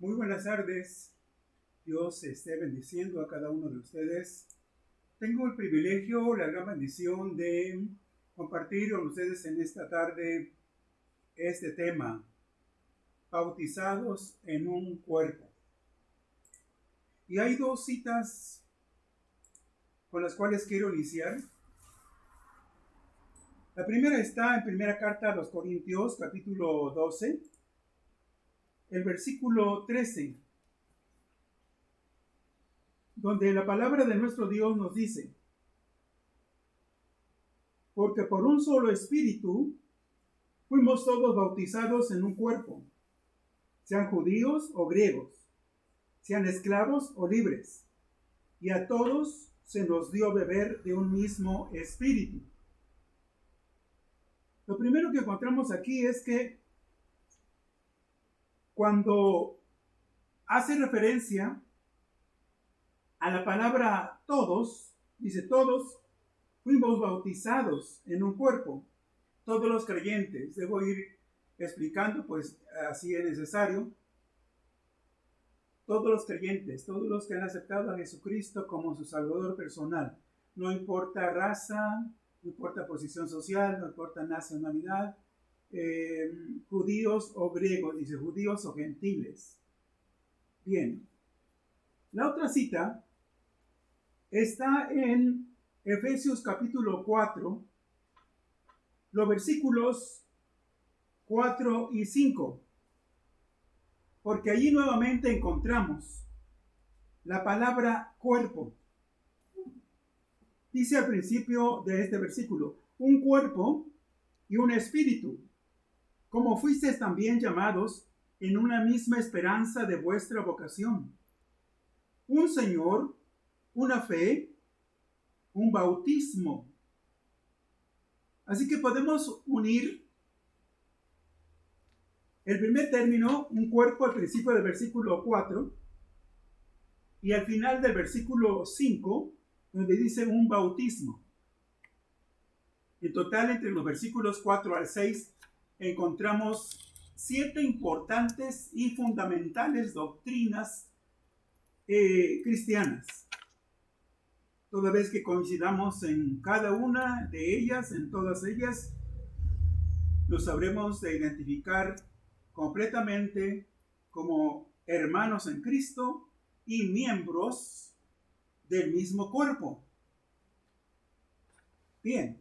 Muy buenas tardes. Dios esté bendiciendo a cada uno de ustedes. Tengo el privilegio, la gran bendición de compartir con ustedes en esta tarde este tema, bautizados en un cuerpo. Y hay dos citas con las cuales quiero iniciar. La primera está en primera carta a los Corintios, capítulo 12, el versículo 13. Donde la palabra de nuestro Dios nos dice: porque por un solo espíritu fuimos todos bautizados en un cuerpo, sean judíos o griegos, sean esclavos o libres, y a todos se nos dio beber de un mismo espíritu. Lo primero que encontramos aquí es que cuando hace referencia a la palabra todos, dice todos fuimos bautizados en un cuerpo, todos los creyentes. Debo ir explicando, pues así es necesario. Todos los creyentes, todos los que han aceptado a Jesucristo como su Salvador personal, no importa raza, no importa posición social, no importa nacionalidad, judíos o griegos, dice judíos o gentiles. Bien, la otra cita está en Efesios capítulo 4, los versículos 4 y 5, porque allí nuevamente encontramos la palabra cuerpo. Dice al principio de este versículo: un cuerpo y un espíritu, como fuisteis también llamados en una misma esperanza de vuestra vocación. Un Señor, una fe, un bautismo. Así que podemos unir el primer término, un cuerpo, al principio del versículo 4, y al final del versículo 5, donde dice un bautismo. En total, entre los versículos 4 al 6, encontramos 7 importantes y fundamentales doctrinas cristianas. Toda vez que coincidamos en cada una de ellas, en todas ellas, nos sabremos de identificar completamente como hermanos en Cristo y miembros del mismo cuerpo. Bien.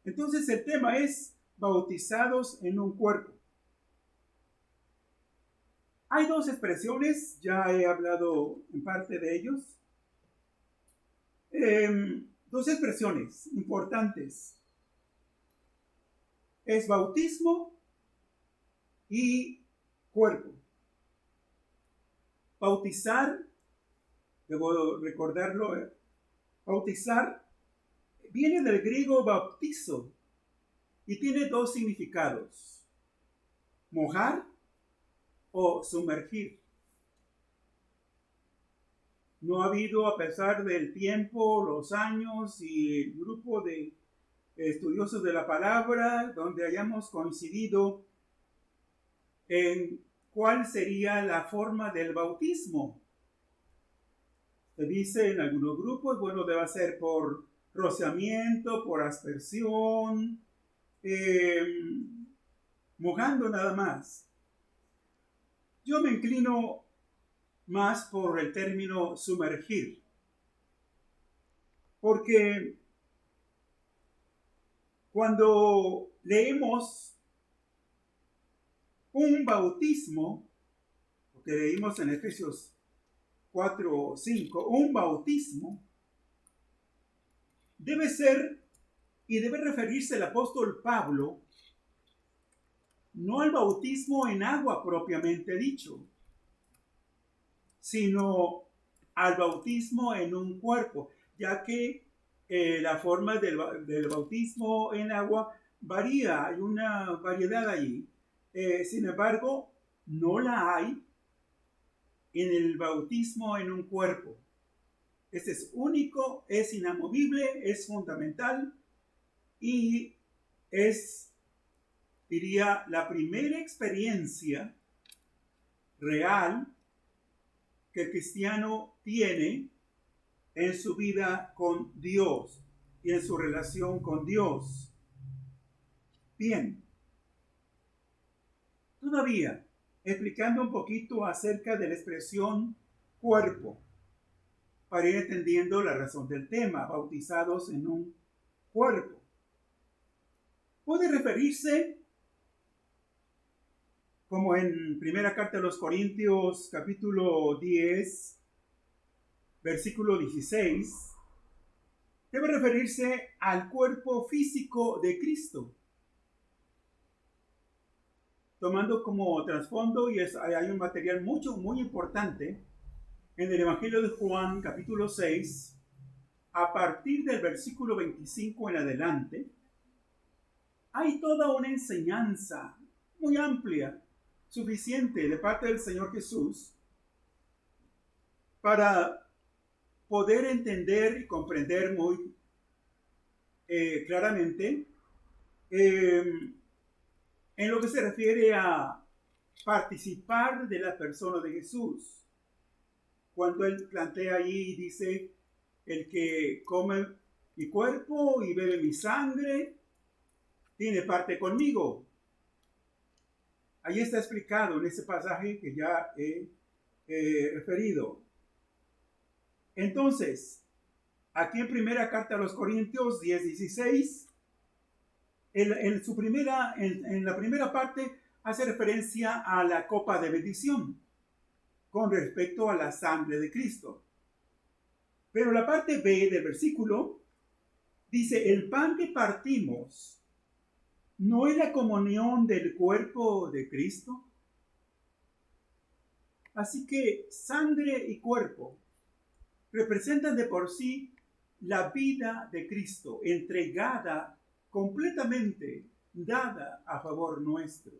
Entonces el tema es bautizados en un cuerpo. Hay dos expresiones, ya he hablado en parte de ellos. Dos expresiones importantes. Es bautismo y cuerpo. Bautizar, debo recordarlo, bautizar viene del griego bautizo y tiene dos significados: mojar o sumergir. No ha habido, a pesar del tiempo, los años y el grupo de estudiosos de la palabra, donde hayamos coincidido en cuál sería la forma del bautismo. Se dice en algunos grupos, bueno, debe ser por rociamiento, por aspersión, mojando nada más. Yo me inclino más por el término sumergir, porque cuando leemos un bautismo, lo que leímos en Efesios 4 o 5, un bautismo debe ser y debe referirse el apóstol Pablo no al bautismo en agua propiamente dicho, sino al bautismo en un cuerpo, ya que la forma del bautismo en agua varía, hay una variedad allí. Sin embargo, no la hay en el bautismo en un cuerpo. Este es único, es inamovible, es fundamental y es diría, la primera experiencia real que el cristiano tiene en su vida con Dios y en su relación con Dios. Bien, todavía explicando un poquito acerca de la expresión cuerpo, para ir entendiendo la razón del tema, bautizados en un cuerpo. Puede referirse, como en primera carta a los Corintios, capítulo 10, versículo 16, debe referirse al cuerpo físico de Cristo. Tomando como trasfondo, y hay un material muy importante, en el Evangelio de Juan, capítulo 6, a partir del versículo 25 en adelante, hay toda una enseñanza muy amplia, suficiente de parte del Señor Jesús para poder entender y comprender muy claramente en lo que se refiere a participar de la persona de Jesús. Cuando él plantea allí, dice, el que come mi cuerpo y bebe mi sangre, tiene parte conmigo. Ahí está explicado en ese pasaje que ya he referido. Entonces, aquí en primera carta a los Corintios 10:16, en la primera parte hace referencia a la copa de bendición con respecto a la sangre de Cristo. Pero la parte B del versículo dice, el pan que partimos ¿no es la comunión del cuerpo de Cristo? Así que sangre y cuerpo representan de por sí la vida de Cristo, entregada completamente, dada a favor nuestro.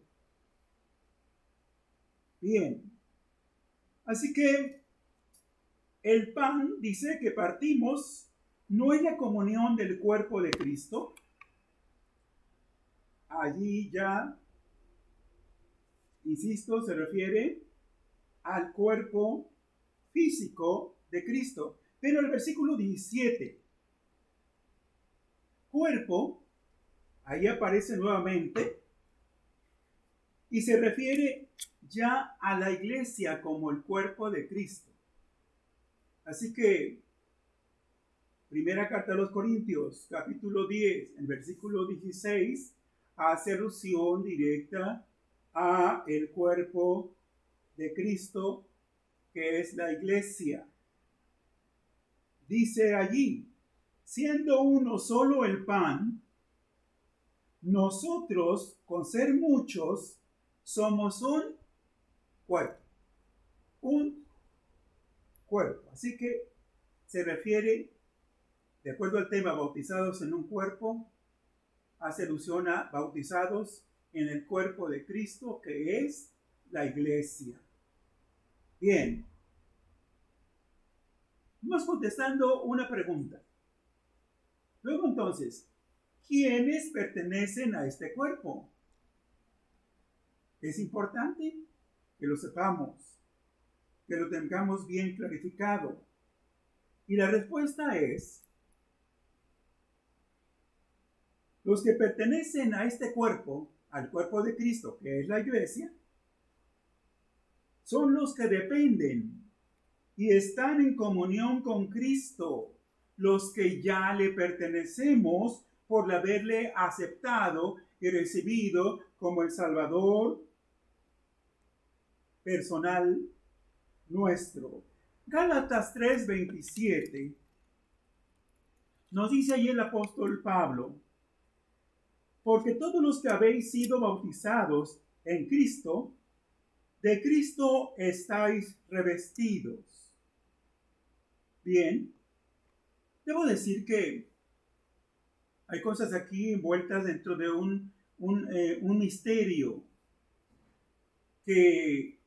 Bien, así que el pan, dice que partimos, ¿no es la comunión del cuerpo de Cristo? Allí ya, insisto, se refiere al cuerpo físico de Cristo. Pero el versículo 17, cuerpo, ahí aparece nuevamente y se refiere ya a la iglesia como el cuerpo de Cristo. Así que, primera carta a los Corintios, capítulo 10, en versículo 16, hace alusión directa a el cuerpo de Cristo, que es la iglesia. Dice allí, siendo uno solo el pan, nosotros, con ser muchos, somos un cuerpo. Un cuerpo. Así que se refiere, de acuerdo al tema, bautizados en un cuerpo, hace alusión a bautizados en el cuerpo de Cristo, que es la iglesia. Bien. Vamos contestando una pregunta. Luego entonces, ¿quiénes pertenecen a este cuerpo? Es importante que lo sepamos, que lo tengamos bien clarificado. Y la respuesta es, los que pertenecen a este cuerpo, al cuerpo de Cristo, que es la iglesia, son los que dependen y están en comunión con Cristo, los que ya le pertenecemos por haberle aceptado y recibido como el Salvador personal nuestro. Gálatas 3:27 nos dice allí el apóstol Pablo, porque todos los que habéis sido bautizados en Cristo, de Cristo estáis revestidos. Bien, debo decir que hay cosas aquí envueltas dentro de un misterio que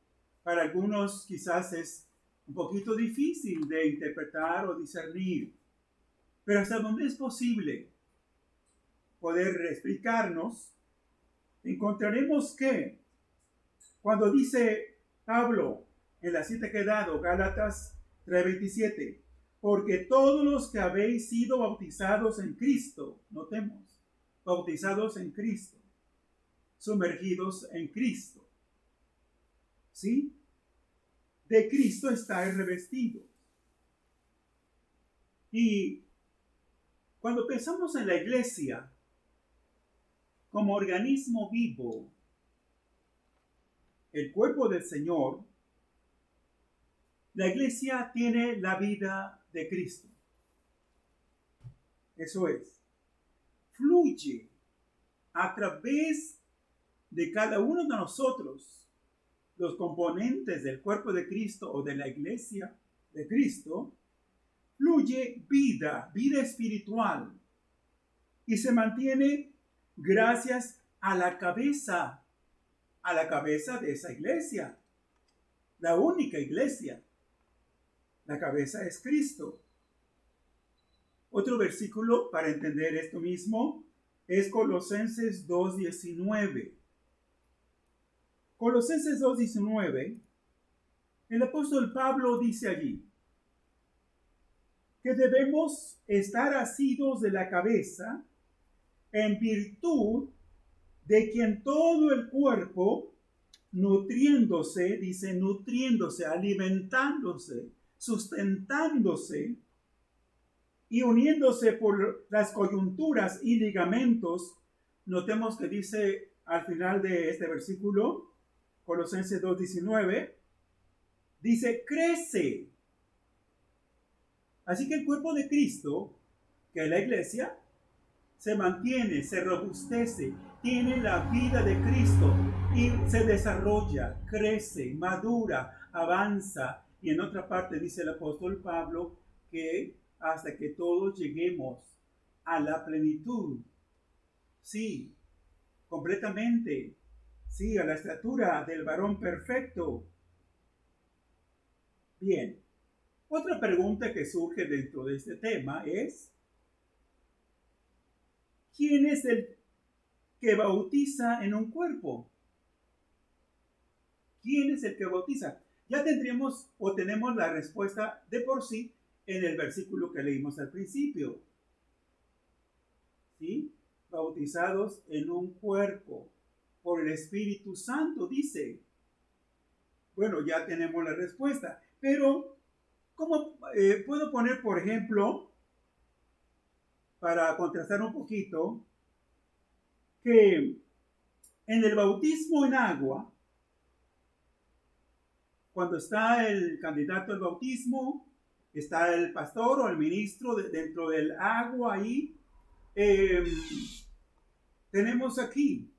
para algunos quizás es un poquito difícil de interpretar o discernir, pero hasta donde es posible poder explicarnos, encontraremos que cuando dice Pablo en la cita que he dado, Gálatas 3:27, porque todos los que habéis sido bautizados en Cristo, notemos, bautizados en Cristo, sumergidos en Cristo, ¿sí? De Cristo estáis revestidos. Y cuando pensamos en la iglesia como organismo vivo, el cuerpo del Señor, la iglesia tiene la vida de Cristo. Eso es, fluye a través de cada uno de nosotros, los componentes del cuerpo de Cristo o de la iglesia de Cristo, fluye vida espiritual y se mantiene gracias a la cabeza de esa iglesia, la única iglesia. La cabeza es Cristo. Otro versículo para entender esto mismo es Colosenses 2:19. Colosenses 2:19, el apóstol Pablo dice allí que debemos estar asidos de la cabeza en virtud de quien todo el cuerpo, nutriéndose, alimentándose, sustentándose y uniéndose por las coyunturas y ligamentos, notemos que dice al final de este versículo, Colosenses 2:19, dice, crece. Así que el cuerpo de Cristo, que es la iglesia, se mantiene, se robustece, tiene la vida de Cristo y se desarrolla, crece, madura, avanza. Y en otra parte dice el apóstol Pablo que hasta que todos lleguemos a la plenitud, sí, completamente, sí, a la estatura del varón perfecto. Bien, otra pregunta que surge dentro de este tema es, ¿quién es el que bautiza en un cuerpo? ¿Quién es el que bautiza? Ya tendríamos o tenemos la respuesta de por sí en el versículo que leímos al principio. ¿Sí? Bautizados en un cuerpo por el Espíritu Santo, dice. Bueno, ya tenemos la respuesta. Pero, ¿cómo puedo poner, por ejemplo, para contrastar un poquito, que en el bautismo en agua, cuando está el candidato al bautismo, está el pastor o el ministro dentro del agua ahí, tenemos aquí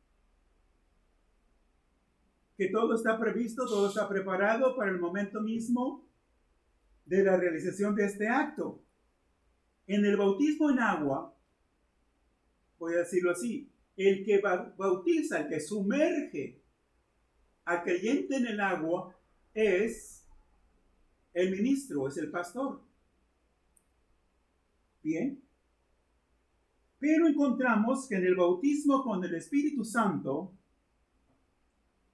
que todo está previsto, todo está preparado para el momento mismo de la realización de este acto. En el bautismo en agua, voy a decirlo así, el que bautiza, el que sumerge al creyente en el agua es el ministro, es el pastor. Bien. Pero encontramos que en el bautismo con el Espíritu Santo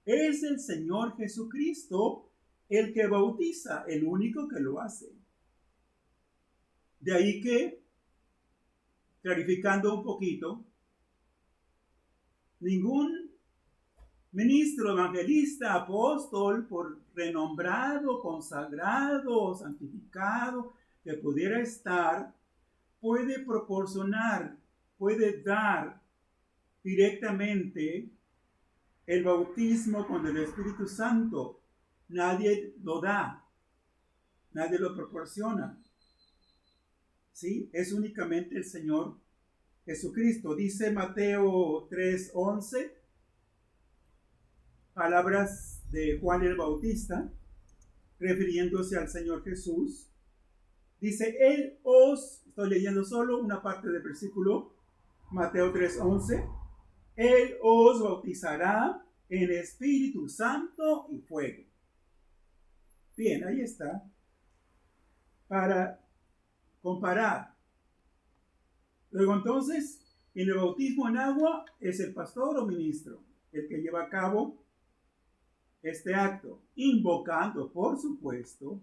es el Señor Jesucristo el que bautiza, el único que lo hace. De ahí que, clarificando un poquito, ningún ministro, evangelista, apóstol, por renombrado, consagrado, santificado que pudiera estar, puede proporcionar, puede dar directamente el bautismo con el Espíritu Santo. Nadie lo da, nadie lo proporciona. ¿Sí? Es únicamente el Señor Jesucristo. Dice Mateo 3:11, palabras de Juan el Bautista, refiriéndose al Señor Jesús. Dice, Él os, estoy leyendo solo una parte del versículo, Mateo 3:11, Él os bautizará en Espíritu Santo y fuego. Bien, ahí está. Para comparar. Luego entonces, en el bautismo en agua es el pastor o ministro. el que lleva a cabo este acto, invocando, por supuesto,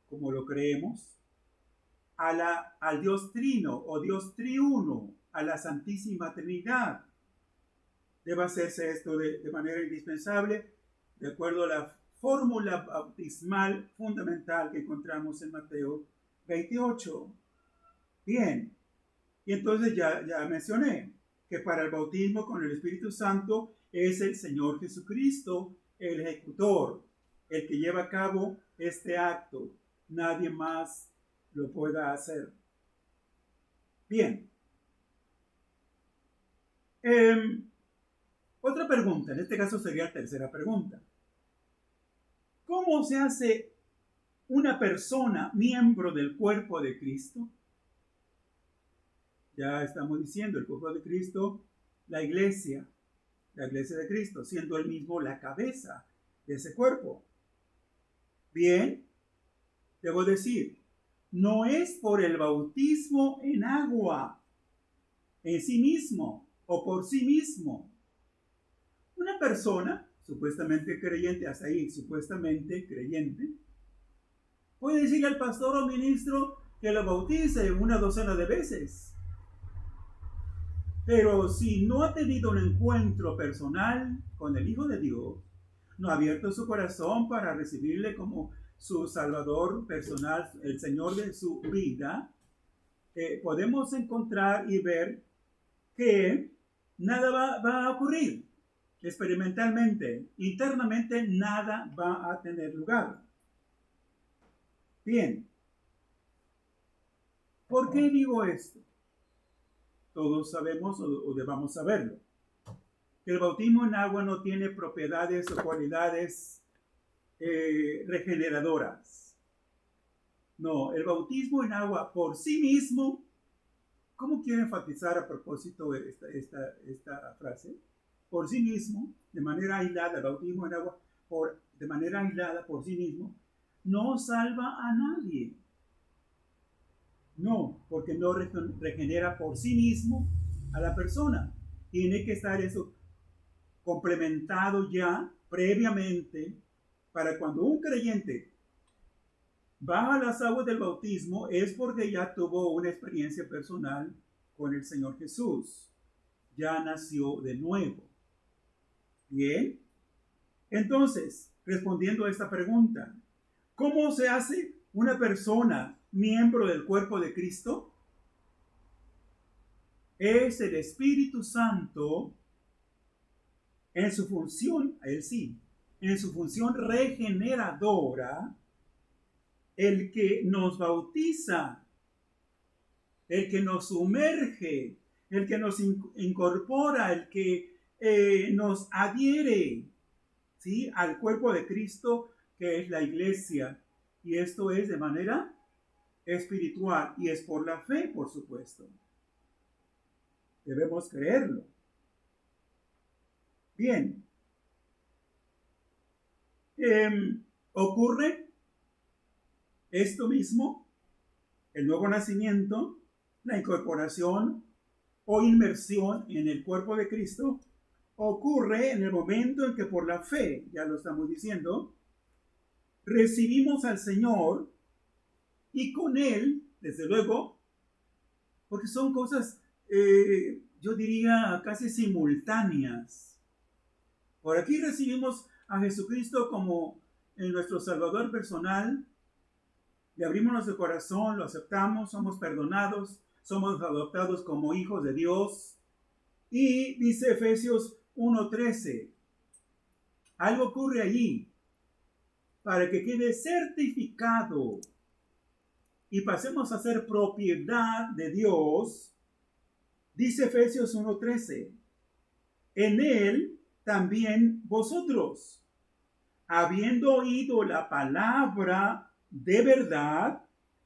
como lo creemos, al Dios Trino o Dios Triuno, a la Santísima Trinidad. Debe hacerse esto de manera indispensable, de acuerdo a la fórmula bautismal fundamental que encontramos en Mateo 28. Bien, y entonces ya mencioné que para el bautismo con el Espíritu Santo es el Señor Jesucristo, el ejecutor, el que lleva a cabo este acto. Nadie más lo pueda hacer. Bien. Otra pregunta, en este caso sería la tercera pregunta. ¿Cómo se hace una persona miembro del cuerpo de Cristo? Ya estamos diciendo, el cuerpo de Cristo, la iglesia de Cristo, siendo él mismo la cabeza de ese cuerpo. Bien, debo decir, no es por el bautismo en agua en sí mismo o por sí mismo. Una persona supuestamente creyente, hasta ahí supuestamente creyente, puede decirle al pastor o ministro que lo bautice una docena de veces. Pero si no ha tenido un encuentro personal con el Hijo de Dios, no ha abierto su corazón para recibirle como su Salvador personal, el Señor de su vida, podemos encontrar y ver que nada va a ocurrir experimentalmente, internamente nada va a tener lugar. Bien, ¿por qué digo esto? Todos sabemos o debamos saberlo, que el bautismo en agua no tiene propiedades o cualidades regeneradoras. No, el bautismo en agua por sí mismo, ¿cómo quiero enfatizar a propósito esta frase? Por sí mismo, de manera aislada, el bautismo en agua de manera aislada por sí mismo, no salva a nadie. No, porque no regenera por sí mismo a la persona. Tiene que estar eso complementado ya previamente para cuando un creyente baja las aguas del bautismo es porque ya tuvo una experiencia personal con el Señor Jesús. Ya nació de nuevo. Bien. Entonces, respondiendo a esta pregunta, ¿cómo se hace una persona miembro del cuerpo de Cristo? Es el Espíritu Santo en su función, él sí, en su función regeneradora, el que nos bautiza, el que nos sumerge, el que nos incorpora, el que nos adhiere, ¿sí?, al cuerpo de Cristo, que es la iglesia. Y esto es de manera espiritual y es por la fe, por supuesto. Debemos creerlo. Bien. Ocurre esto mismo, el nuevo nacimiento, la incorporación o inmersión en el cuerpo de Cristo, ocurre en el momento en que por la fe, ya lo estamos diciendo, recibimos al Señor y con Él, desde luego, porque son cosas, yo diría, casi simultáneas. Por aquí recibimos a Jesucristo como nuestro Salvador personal, le abrimos nuestro corazón, lo aceptamos, somos perdonados, somos adoptados como hijos de Dios. Y dice Efesios 1:13, algo ocurre allí para que quede certificado y pasemos a ser propiedad de Dios. Dice Efesios 1:13, en Él también vosotros, habiendo oído la palabra de verdad,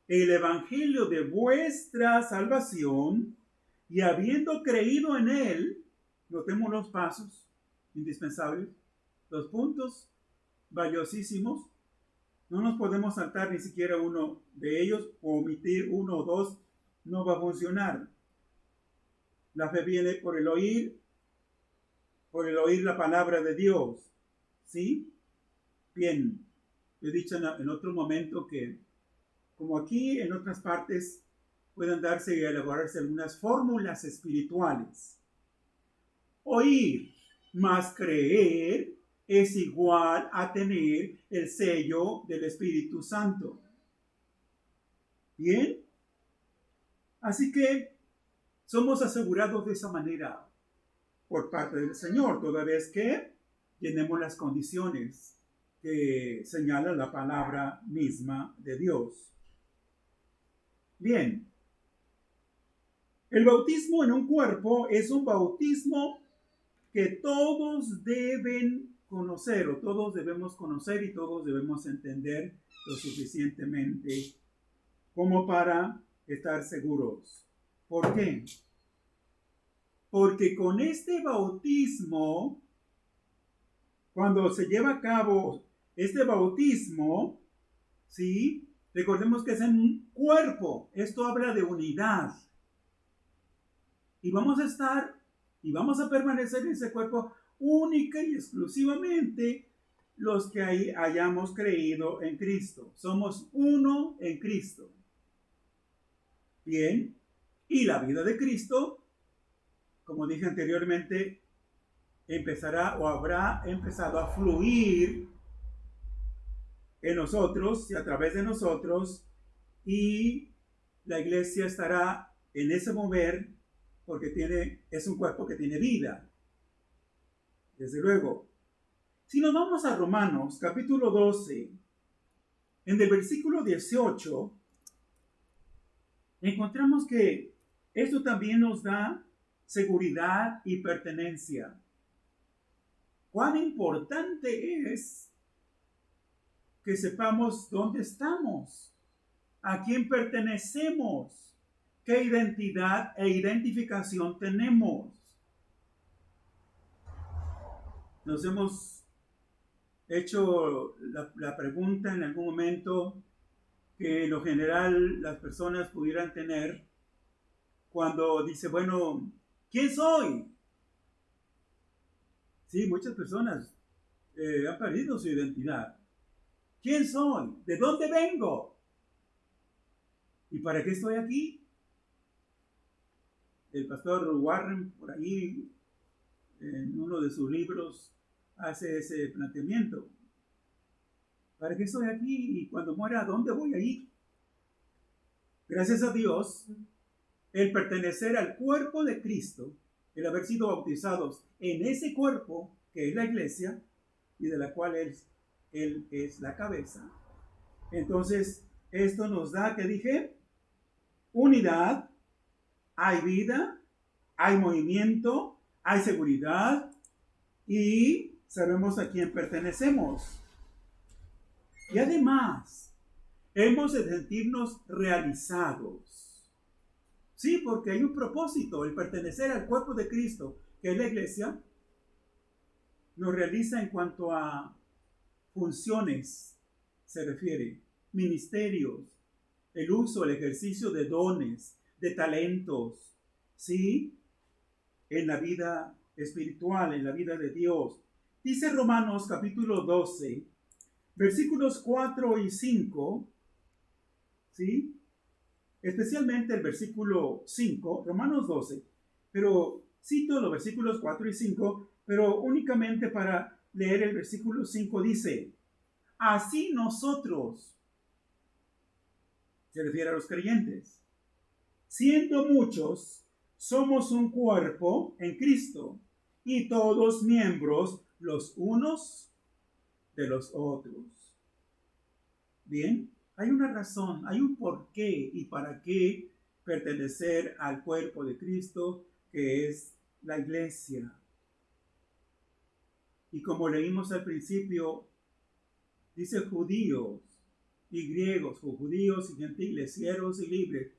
el evangelio de vuestra salvación, y habiendo creído en él, notemos los pasos indispensables, los puntos valiosísimos. No nos podemos saltar ni siquiera uno de ellos, o omitir uno o dos, no va a funcionar. La fe viene por el oír por el oír la palabra de Dios. ¿Sí? Bien, he dicho en otro momento que, como aquí en otras partes, pueden darse y elaborarse algunas fórmulas espirituales. Oír más creer es igual a tener el sello del Espíritu Santo. ¿Bien? Así que somos asegurados de esa manera por parte del Señor, toda vez que llenemos las condiciones que señala la palabra misma de Dios. Bien, el bautismo en un cuerpo es un bautismo que todos deben conocer, o todos debemos conocer y todos debemos entender lo suficientemente como para estar seguros. ¿Por qué? Porque con este bautismo, cuando se lleva a cabo este bautismo, ¿sí? Recordemos que es en un cuerpo. Esto habla de unidad. Y vamos a estar y vamos a permanecer en ese cuerpo única y exclusivamente los que hayamos creído en Cristo. Somos uno en Cristo. Bien. Y la vida de Cristo, como dije anteriormente, empezará o habrá empezado a fluir en nosotros y a través de nosotros, y la iglesia estará en ese mover porque es un cuerpo que tiene vida. Desde luego. Si nos vamos a Romanos capítulo 12, en el versículo 18, encontramos que esto también nos da seguridad y pertenencia. Cuán importante es que sepamos dónde estamos, a quién pertenecemos, qué identidad e identificación tenemos. Nos hemos hecho la pregunta en algún momento que en lo general las personas pudieran tener cuando dice, bueno, ¿quién soy? Sí, muchas personas han perdido su identidad. ¿Quién soy? ¿De dónde vengo? ¿Y para qué estoy aquí? El pastor Warren, por ahí, en uno de sus libros, hace ese planteamiento. ¿Para qué estoy aquí? Y cuando muera, ¿a dónde voy a ir? Gracias a Dios, el pertenecer al cuerpo de Cristo, el haber sido bautizados en ese cuerpo que es la iglesia y de la cual Él es la cabeza. Entonces, esto nos da, ¿qué dije? Unidad, hay vida, hay movimiento, hay seguridad y sabemos a quién pertenecemos. Y además, hemos de sentirnos realizados. Sí, porque hay un propósito, el pertenecer al cuerpo de Cristo, que es la iglesia, nos realiza en cuanto a funciones, se refiere, ministerios, el uso, el ejercicio de dones, de talentos, ¿sí? En la vida espiritual, en la vida de Dios. Dice Romanos capítulo 12, versículos 4 y 5, ¿sí? Especialmente el versículo 5, Romanos 12, pero cito los versículos 4 y 5, pero únicamente para leer el versículo 5 dice, así nosotros, se refiere a los creyentes, siendo muchos, somos un cuerpo en Cristo y todos miembros los unos de los otros. Bien, hay una razón, hay un porqué y para qué pertenecer al cuerpo de Cristo, que es la iglesia. Y como leímos al principio, dice judíos y griegos, judíos y gentiles, siervos y libres,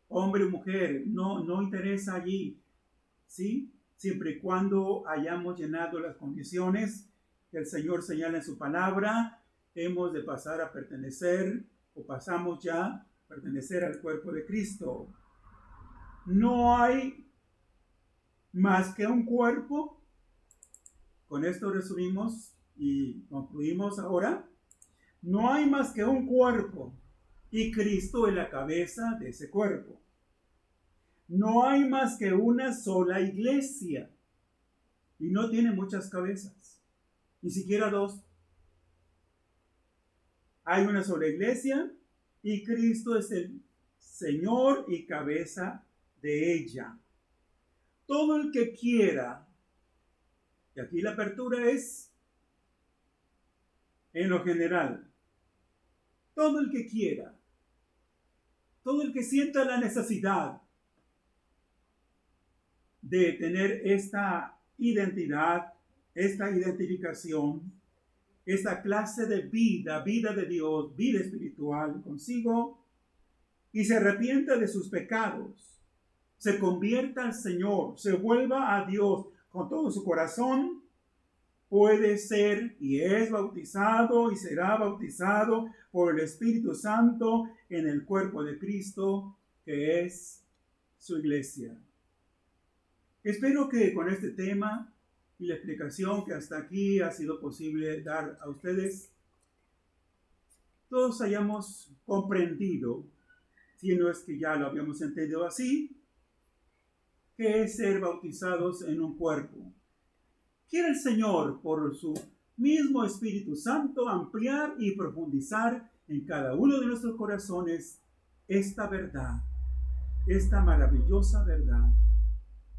hombre o mujer, no interesa allí, ¿sí? Siempre y cuando hayamos llenado las condiciones que el Señor señala en su palabra, hemos de pasar a pertenecer, o pasamos ya a pertenecer al cuerpo de Cristo. No hay más que un cuerpo con esto resumimos y concluimos ahora. No hay más que un cuerpo y Cristo es la cabeza de ese cuerpo. No hay más que una sola iglesia y no tiene muchas cabezas, ni siquiera dos. Hay una sola iglesia y Cristo es el Señor y cabeza de ella. Todo el que quiera, y aquí la apertura es en lo general, todo el que quiera, todo el que sienta la necesidad de tener esta identidad, esta identificación, esta clase de vida, vida de Dios, vida espiritual consigo, y se arrepienta de sus pecados, se convierta al Señor, se vuelva a Dios con todo su corazón, puede ser y es bautizado y será bautizado por el Espíritu Santo en el cuerpo de Cristo, que es su iglesia. Espero que con este tema y la explicación que hasta aquí ha sido posible dar a ustedes, todos hayamos comprendido, si no es que ya lo habíamos entendido así, que es ser bautizados en un cuerpo. Quiere el Señor, por su mismo Espíritu Santo, ampliar y profundizar en cada uno de nuestros corazones esta verdad, esta maravillosa verdad.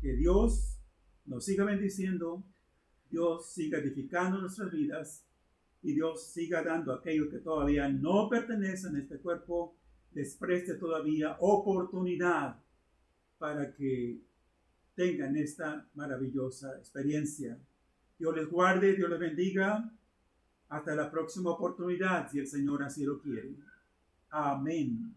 Que Dios nos siga bendiciendo, Dios siga edificando nuestras vidas y Dios siga dando a aquellos que todavía no pertenecen a este cuerpo, les preste todavía oportunidad para que tengan esta maravillosa experiencia. Dios les guarde, Dios les bendiga. Hasta la próxima oportunidad, si el Señor así lo quiere. Amén.